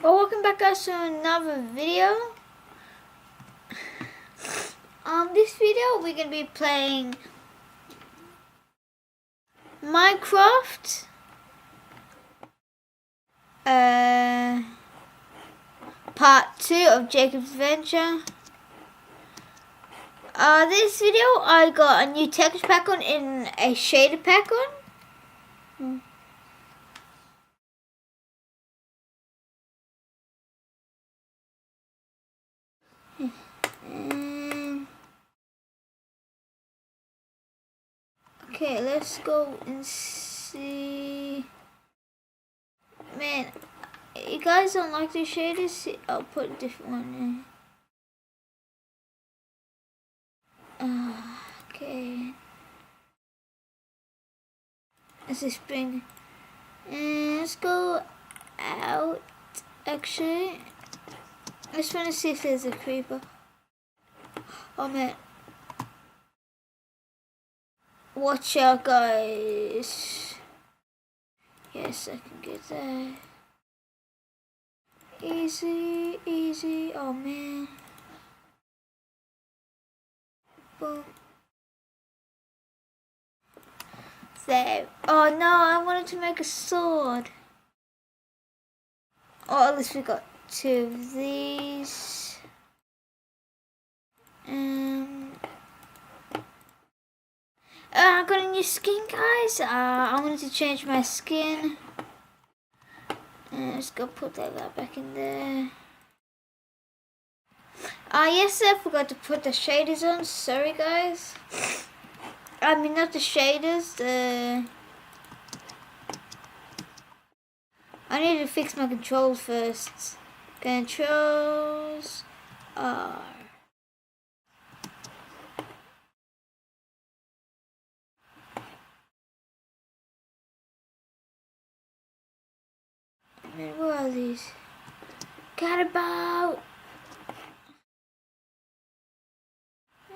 Well, welcome back guys to another video. This video we're gonna be playing Minecraft. Part 2 of Jacob's Adventure. This video I got a new texture pack on and a shader pack on. Okay, let's go and see. Man, you guys don't like the shaders? I'll put a different one in. Okay. Let's just bring. And let's go out. Actually, I just want to see if there's a creeper. Oh man. Watch out, guys. Yes, I can get that. Easy, easy. Oh man. Boom. There. Oh no, I wanted to make a sword. Oh, at least we got 2 of these. I got a new skin, guys. I wanted to change my skin. Let's go put that back in there. Yes, I forgot to put the shaders on. Sorry, guys. I mean, not the shaders. I need to fix my controls first. Controls are. Man, where are these? Catabout!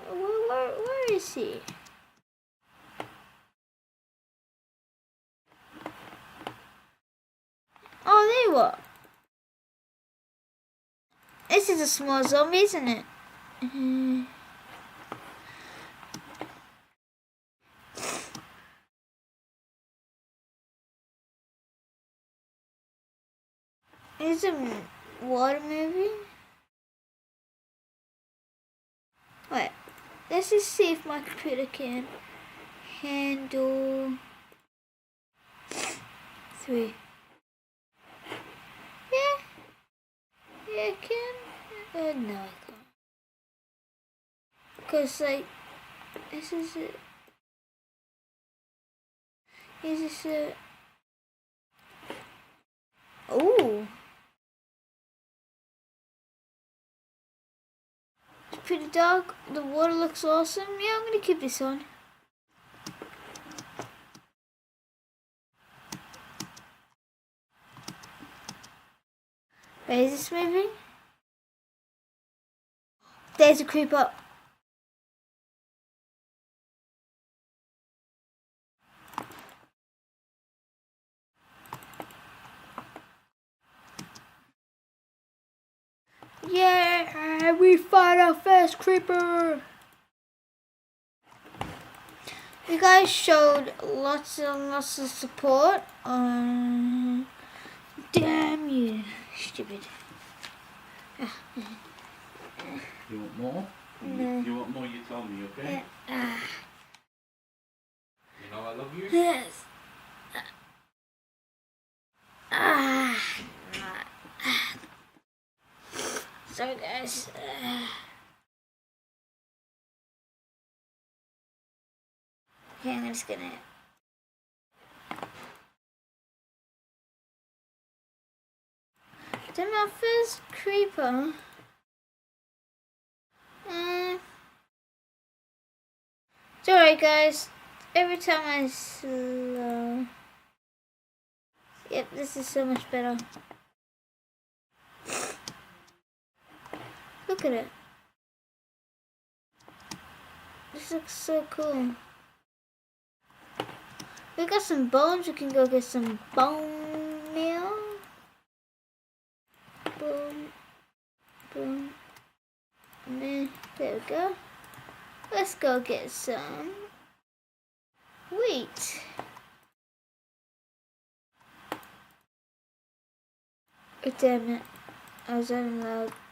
Where is he? Oh, there you are. This is a small zombie, isn't it? Is it water moving? Wait, let's just see if my computer can handle 3. Yeah, it can. No, I can't. Because, like, this is it. Is this it? Ooh. It's pretty dark. The water looks awesome. Yeah, I'm gonna keep this on. Wait, is this moving? There's a creeper. Yeah, we find our first creeper. You guys showed lots and lots of support. Damn you, stupid. You want more? No. You want more, you tell me, okay? You know I love you? Yes. Sorry guys. Okay, I'm just gonna. Then my first creeper. It's alright guys. Every time I slow. Yep, this is so much better. Look at it. This looks so cool. We got some bones. We can go get some bone meal. There we go. Let's go get some wheat. Oh, damn it. I was unlocked.